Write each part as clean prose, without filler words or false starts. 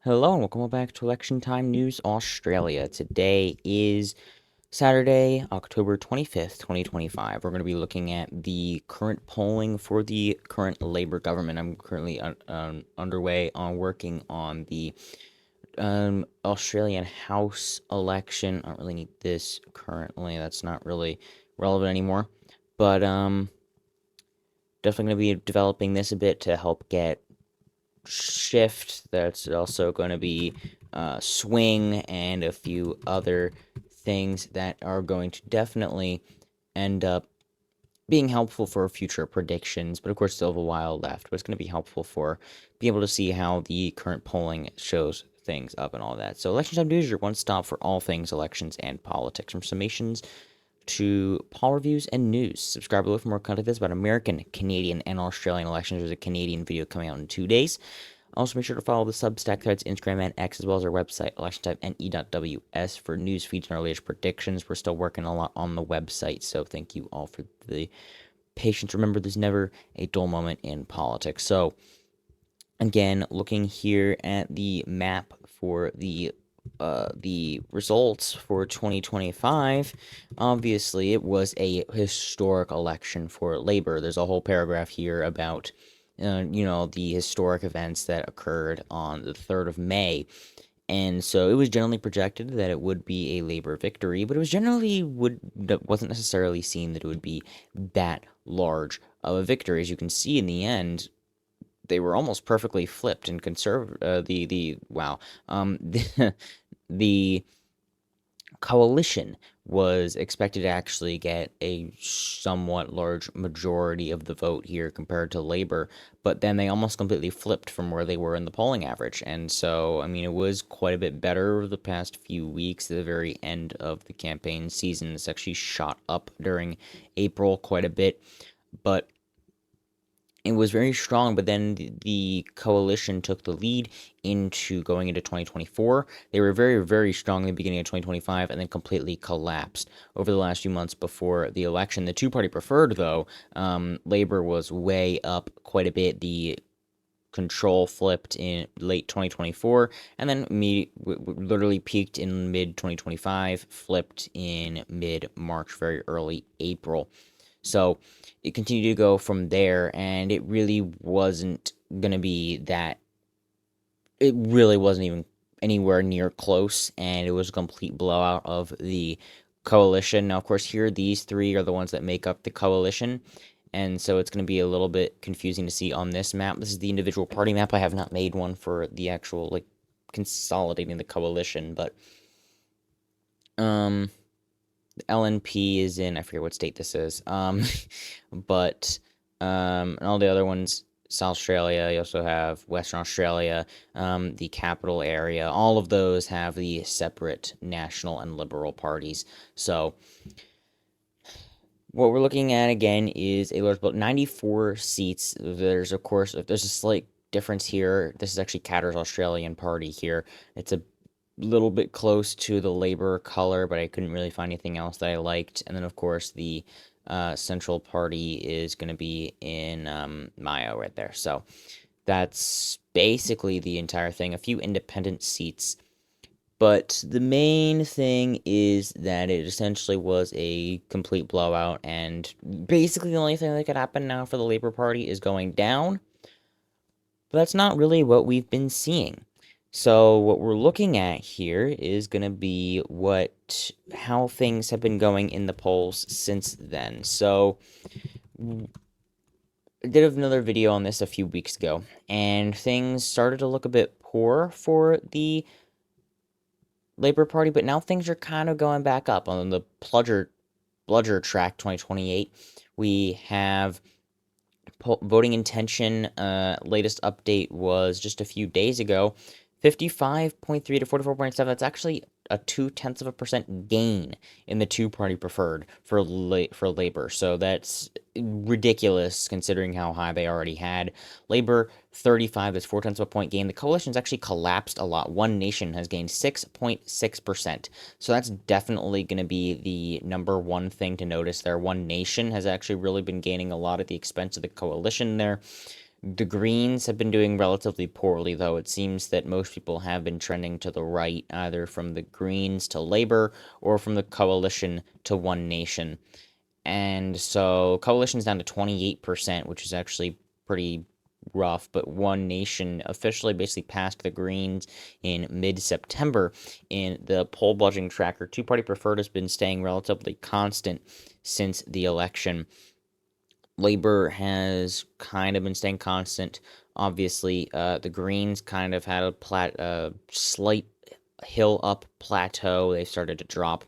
Hello and welcome back to Election Time News Australia. Today is Saturday, October 25th, 2025. We're going to be looking at the current polling for the current Labour government. I'm currently underway on working on the Australian House election. I don't really need this currently. That's not really relevant anymore. But definitely going to be developing this a bit to help get shift. That's also going to be swing and a few other things that are going to definitely end up being helpful for future predictions. But of course, still have a while left. But it's going to be helpful for being able to see how the current polling shows things up and all that. So, Election Time News is your one stop for all things elections and politics, from summations to poll reviews and news. Subscribe below for more content about American, Canadian, and Australian elections. There's a Canadian video coming out in 2 days. Also, make sure to follow the Substack threads, Instagram, and X, as well as our website, electiontypene.ws, for news feeds and our latest predictions. We're still working a lot on the website, so thank you all for the patience. Remember, there's never a dull moment in politics. So, again, looking here at the map for the results for 2025, obviously it was a historic election for Labor. There's a whole paragraph here about the historic events that occurred on the 3rd of May. And so it was generally projected that it would be a Labor victory, but it was generally wasn't necessarily seen that it would be that large of a victory. As you can see in the end, they were almost perfectly flipped, and the coalition was expected to actually get a somewhat large majority of the vote here compared to Labor, but then they almost completely flipped from where they were in the polling average. And so, I mean, it was quite a bit better the past few weeks. At the very end of the campaign season, it's actually shot up during April quite a bit, but it was very strong. But then the coalition took the lead into going into 2024. They were very, very strong in the beginning of 2025 and then completely collapsed over the last few months before the election. The two-party preferred, though, Labor was way up quite a bit. The control flipped in late 2024 and then literally peaked in mid 2025, flipped in mid March, very early April. So it continued to go from there, and it really wasn't going to be that. It really wasn't even anywhere near close, and it was a complete blowout of the coalition. Now, of course, here these three are the ones that make up the coalition, and so it's going to be a little bit confusing to see on this map. This is the individual party map. I have not made one for the actual, like, consolidating the coalition, but LNP is in, I forget what state this is. But and all the other ones, South Australia, you also have Western Australia, the capital area. All of those have the separate national and liberal parties. So what we're looking at again is a large vote, 94 seats. There's of course there's a slight difference here. This is actually Katter's Australian party here. It's a little bit close to the Labor color, but I couldn't really find anything else that I liked. And then, of course, the Central Party is going to be in Mayo right there. So that's basically the entire thing. A few independent seats. But the main thing is that it essentially was a complete blowout. And basically the only thing that could happen now for the Labor Party is going down. But that's not really what we've been seeing. So what we're looking at here is going to be how things have been going in the polls since then. So I did another video on this a few weeks ago, and things started to look a bit poor for the Labor Party, but now things are kind of going back up on the Bludger track 2028. We have voting intention. Latest update was just a few days ago. 55.3 to 44.7. That's actually a 0.2% gain in the two-party preferred for Labor. So that's ridiculous considering how high they already had. Labor 35. That's 0.4 gain. The coalition's actually collapsed a lot. One Nation has gained 6.6%. So that's definitely going to be the number one thing to notice there. One Nation has actually really been gaining a lot at the expense of the coalition there. The Greens have been doing relatively poorly, though. It seems that most people have been trending to the right, either from the Greens to Labor or from the Coalition to One Nation. And so Coalition's down to 28%, which is actually pretty rough, but One Nation officially basically passed the Greens in mid-September. In the poll budging tracker, two-party preferred has been staying relatively constant since the election. Labor has kind of been staying constant. Obviously, the Greens kind of had a slight hill up plateau. They started to drop.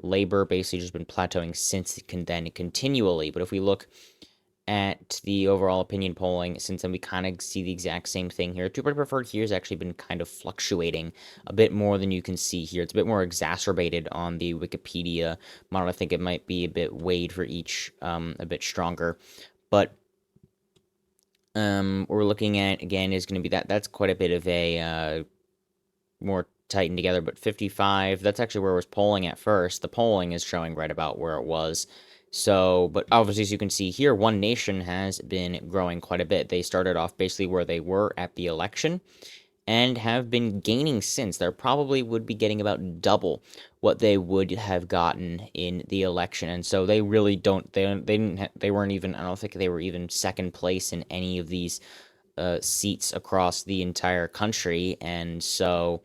Labor basically just been plateauing since then continually. But if we look at the overall opinion polling since then, we kind of see the exact same thing here. Two-party preferred here has actually been kind of fluctuating a bit more than you can see here. It's a bit more exacerbated on the Wikipedia model. I think it might be a bit weighed for each, a bit stronger. But we're looking at, again, is going to be that's quite a bit of a more tightened together, but 55, that's actually where it was polling at first. The polling is showing right about where it was. So, but obviously, as you can see here, One Nation has been growing quite a bit. They started off basically where they were at the election and have been gaining since. They probably would be getting about double what they would have gotten in the election, and so they really don't. They weren't even. I don't think they were even second place in any of these seats across the entire country, and so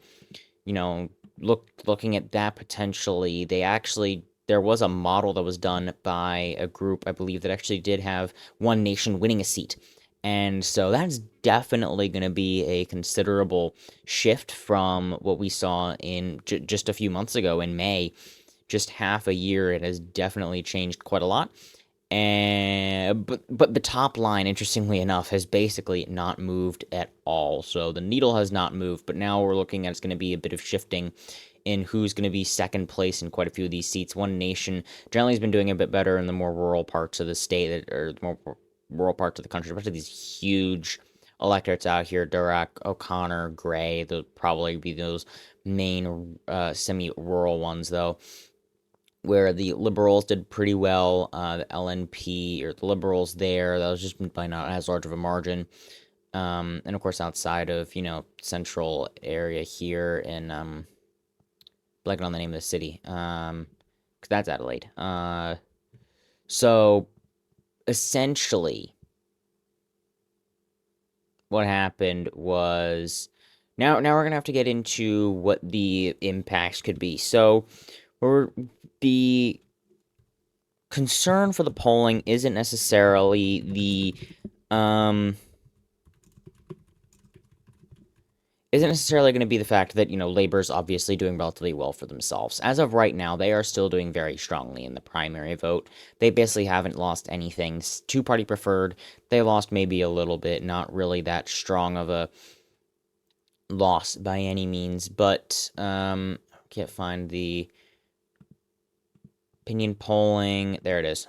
you know, looking at that potentially, there was a model that was done by a group, I believe, that actually did have One Nation winning a seat. And so that's definitely going to be a considerable shift from what we saw in just a few months ago in May. Just half a year, it has definitely changed quite a lot. And but the top line, interestingly enough, has basically not moved at all. So the needle has not moved, but now we're looking at it's going to be a bit of shifting in who's going to be second place in quite a few of these seats. One Nation generally has been doing a bit better in the more rural parts of the state, or the more rural parts of the country, especially these huge electorates out here. Durack, O'Connor, Gray, they'll probably be those main semi-rural ones, though, where the Liberals did pretty well. The LNP, or the Liberals there, that was just by not as large of a margin. And of course, outside of, central area here in, blanking on the name of the city, because that's Adelaide. So essentially, what happened was, now we're gonna have to get into what the impacts could be. So, the concern for the polling isn't necessarily going to be the fact that, Labor's obviously doing relatively well for themselves. As of right now, they are still doing very strongly in the primary vote. They basically haven't lost anything. Two-party preferred, they lost maybe a little bit, not really that strong of a loss by any means, but can't find the opinion polling. There it is.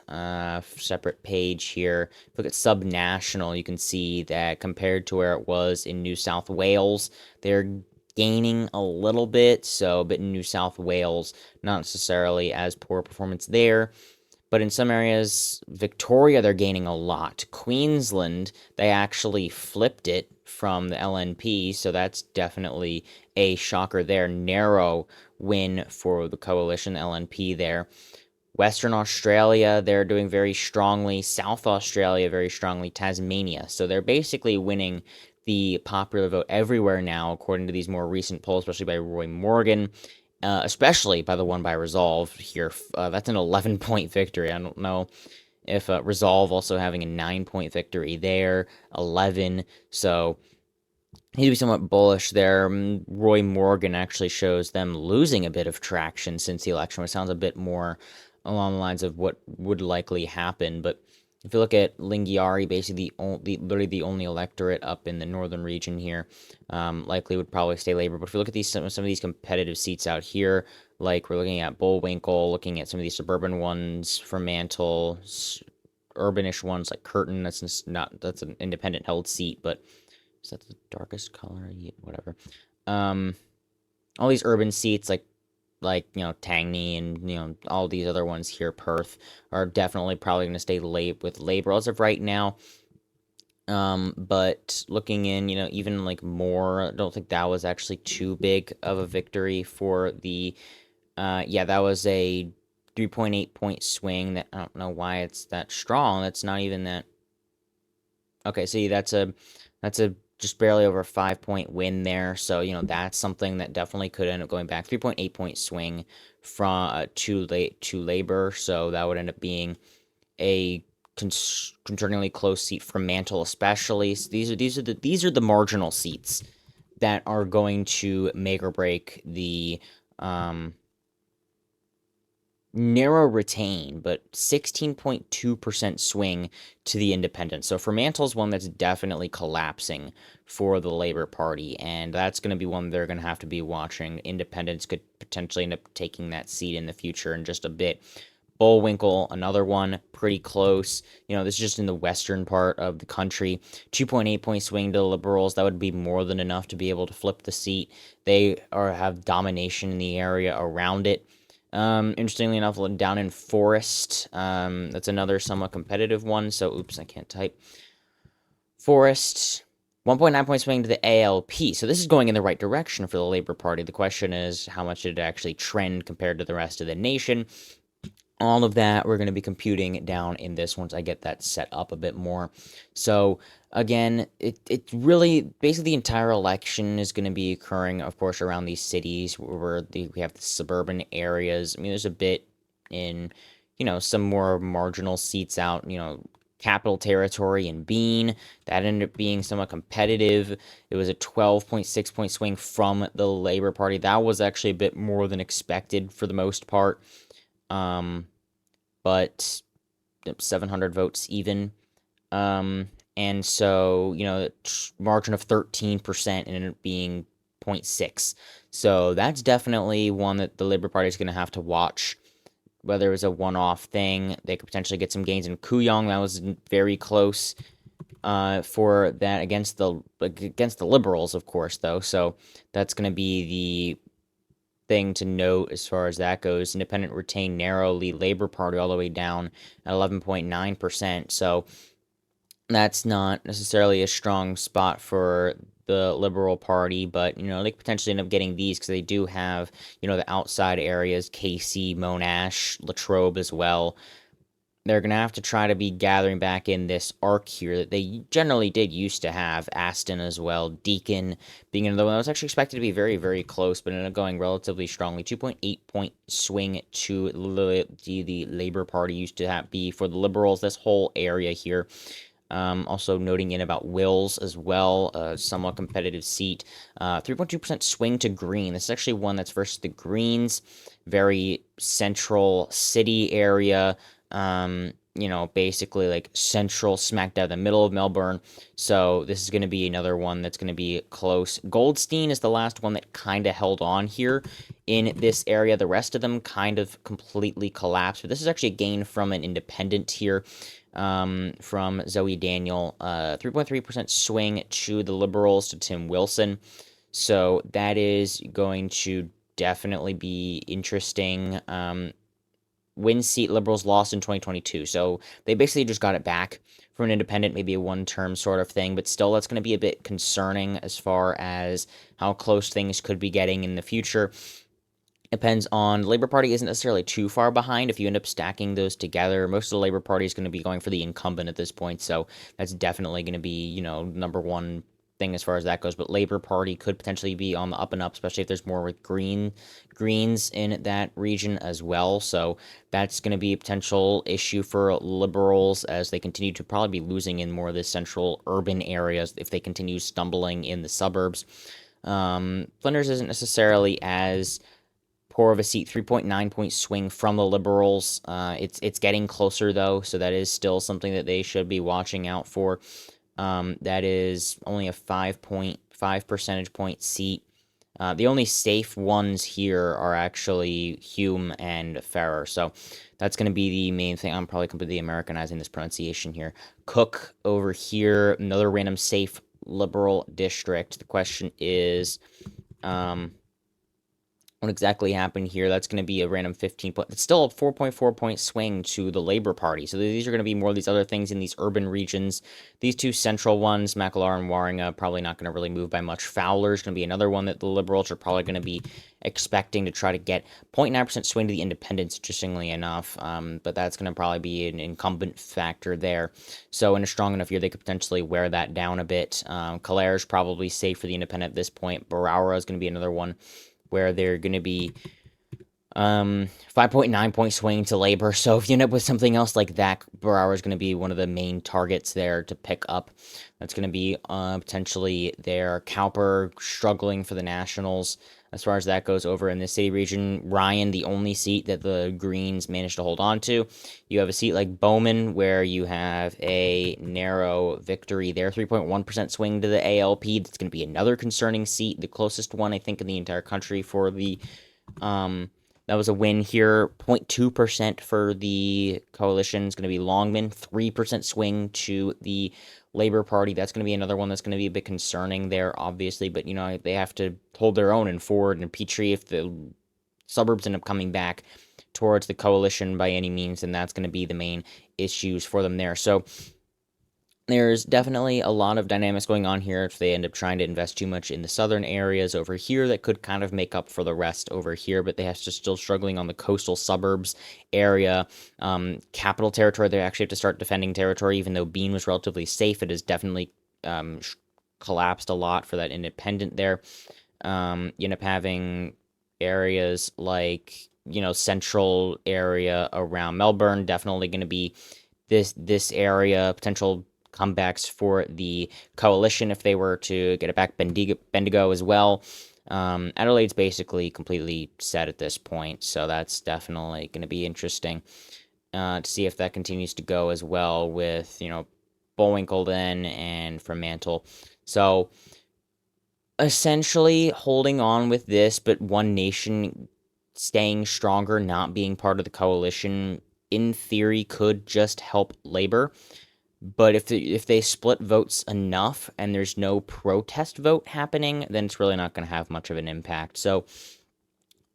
Separate page here. If you look at subnational, you can see that compared to where it was in New South Wales, they're gaining a little bit. So, but in New South Wales, not necessarily as poor performance there. But in some areas, Victoria, they're gaining a lot. Queensland, they actually flipped it from the LNP, so that's definitely a shocker there. Narrow win for the coalition, LNP there. Western Australia, they're doing very strongly. South Australia, very strongly. Tasmania. So they're basically winning the popular vote everywhere now, according to these more recent polls, especially by Roy Morgan, especially by the one by Resolve here. That's an 11-point victory. I don't know if Resolve also having a 9-point victory there, 11. So he'd be somewhat bullish there. Roy Morgan actually shows them losing a bit of traction since the election, which sounds a bit more along the lines of what would likely happen. But if you look at Lingiari, basically literally the only electorate up in the northern region here, likely would probably stay Labor. But if you look at some of these competitive seats out here, like we're looking at Bullwinkle, looking at some of these suburban ones, Fremantle, urbanish ones like Curtin, that's an independent held seat, but is that the darkest color? Yeah, whatever. All these urban seats like Tangney and all these other ones here, Perth, are definitely probably going to stay with Labor as of right now. But looking in, even like more, I don't think that was actually too big of a victory for the, yeah, that was a 3.8 point swing. That I don't know why it's that strong. That's not even that. Okay, see, that's a just barely over a 5 point win there. So, that's something that definitely could end up going back. 3.8 point swing from to Labor. So that would end up being a concerningly close seat for Mantle, especially. So these are the marginal seats that are going to make or break the um, narrow retain, but 16.2% swing to the independents. So for Mantle's one that's definitely collapsing for the Labor Party, and that's going to be one they're going to have to be watching. Independents could potentially end up taking that seat in the future in just a bit. Bullwinkle, another one, pretty close. This is just in the western part of the country. 2.8 point swing to the Liberals. That would be more than enough to be able to flip the seat. They have domination in the area around it. Interestingly enough, down in Forest, that's another somewhat competitive one. So, oops, I can't type. Forest, 1.9 point swing to the ALP. So this is going in the right direction for the Labor Party. The question is, how much did it actually trend compared to the rest of the nation? All of that we're going to be computing down in this once I get that set up a bit more. So again, it really basically the entire election is going to be occurring, of course, around these cities where we have the suburban areas. I mean, there's a bit in some more marginal seats out, Capital Territory and Bean. That ended up being somewhat competitive. It was a 12.6 point swing from the Labor Party. That was actually a bit more than expected for the most part. But 700 votes even. And so, margin of 13% and it being 0.6. So that's definitely one that the Labour Party is going to have to watch. Whether it was a one-off thing, they could potentially get some gains in Kooyong. That was very close for that against the Liberals, of course, though. So that's going to be the thing to note as far as that goes. Independent retained narrowly, Labor Party all the way down at 11.9%. So that's not necessarily a strong spot for the Liberal Party, but they could potentially end up getting these because they do have the outside areas, Casey, Monash, Latrobe as well. They're going to have to try to be gathering back in this arc here that they generally did used to have. Aston as well. Deacon being another one that was actually expected to be very, very close, but ended up going relatively strongly. 2.8 point swing to the Labour Party used to be for the Liberals. This whole area here. Also noting in about Wills as well, a somewhat competitive seat. 3.2% swing to Green. This is actually one that's versus the Greens. Very central city area. Basically like central smack dab the middle of Melbourne. So this is going to be another one that's going to be close. Goldstein is the last one that kind of held on here in this area. The rest of them kind of completely collapsed. But this is actually a gain from an independent here. From Zoe Daniel, 3.3% swing to the Liberals to Tim Wilson. So that is going to definitely be interesting. Win seat Liberals lost in 2022. So they basically just got it back from an independent, maybe a one-term sort of thing, but still that's going to be a bit concerning as far as how close things could be getting in the future. Depends on the Labor Party isn't necessarily too far behind. If you end up stacking those together, most of the Labor Party is going to be going for the incumbent at this point, so that's definitely going to be number one thing as far as that goes. But Labor Party could potentially be on the up and up, especially if there's more with Greens in that region as well. So that's going to be a potential issue for Liberals as they continue to probably be losing in more of the central urban areas if they continue stumbling in the suburbs. Flinders isn't necessarily as poor of a seat, 3.9 point swing from the Liberals. It's getting closer though, so that is still something that they should be watching out for. That is only a 5.5 percentage point seat. The only safe ones here are actually Hume and Ferrer, so that's going to be the main thing. I'm probably completely Americanizing this pronunciation here. Cook over here, another random safe Liberal district. The question is, what exactly happened here. That's going to be a random 15 point. It's still a 4.4 point swing to the Labor Party. So these are going to be more of these other things in these urban regions. These two central ones, Mackillop and Warringa, probably not going to really move by much. Fowler's going to be another one that the Liberals are probably going to be expecting to try to get 0.9% swing to the Independents, interestingly enough. But that's going to probably be an incumbent factor there. So in a strong enough year, they could potentially wear that down a bit. Calaire's probably safe for the Independent at this point. Baraura is going to be another one where they're going to be 5.9 point swing to Labor. So if you end up with something else like that, Baraura is going to be one of the main targets there to pick up. That's going to be potentially their Cowper struggling for the Nationals. As far as that goes over in the city region, Ryan, the only seat that the Greens managed to hold on to. You have a seat like Bowman, where you have a narrow victory there, 3.1% swing to the ALP. That's going to be another concerning seat, the closest one, I think, in the entire country for the, that was a win here. 0.2% for the coalition is going to be Longman, 3% swing to the Labor Party. That's going to be another one that's going to be a bit concerning there, obviously, but, they have to hold their own in Ford and Petrie. If the suburbs end up coming back towards the coalition by any means, then that's going to be the main issues for them there. So there's definitely a lot of dynamics going on here. If they end up trying to invest too much in the southern areas over here, that could kind of make up for the rest over here, but they have to still struggling on the coastal suburbs area. Capital territory, they actually have to start defending territory, even though Bean was relatively safe. It has definitely collapsed a lot for that independent there. You end up having areas like, central area around Melbourne, definitely going to be this area, potential comebacks for the coalition if they were to get it back. Bendigo as well. Adelaide's basically completely set at this point, so that's definitely going to be interesting to see if that continues to go as well with, Bullwinkle then and Fremantle. So essentially holding on with this, but One Nation staying stronger, not being part of the coalition, in theory, could just help Labor. But if they split votes enough and there's no protest vote happening, then it's really not going to have much of an impact. So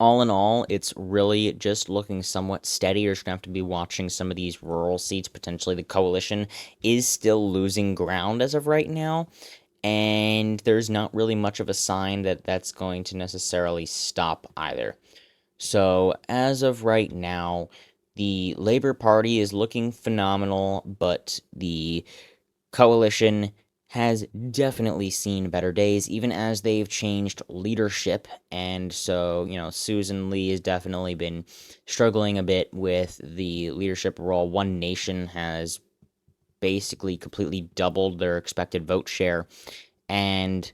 all in all, it's really just looking somewhat steady. You're just going to have to be watching some of these rural seats. Potentially the coalition is still losing ground as of right now, and there's not really much of a sign that that's going to necessarily stop either. So as of right now, the Labor Party is looking phenomenal, but the coalition has definitely seen better days, even as they've changed leadership. And so, Susan Lee has definitely been struggling a bit with the leadership role. One Nation has basically completely doubled their expected vote share, and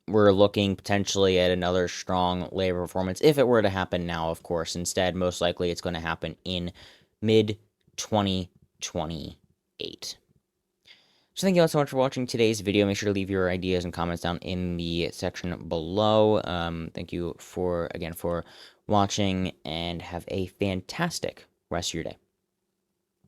we're looking potentially at another strong Labor performance if it were to happen now, of course. Instead, most likely it's going to happen in mid 2028. So thank you all so much for watching today's video. Make sure to leave your ideas and comments down in the section below. Thank you again for watching, and have a fantastic rest of your day.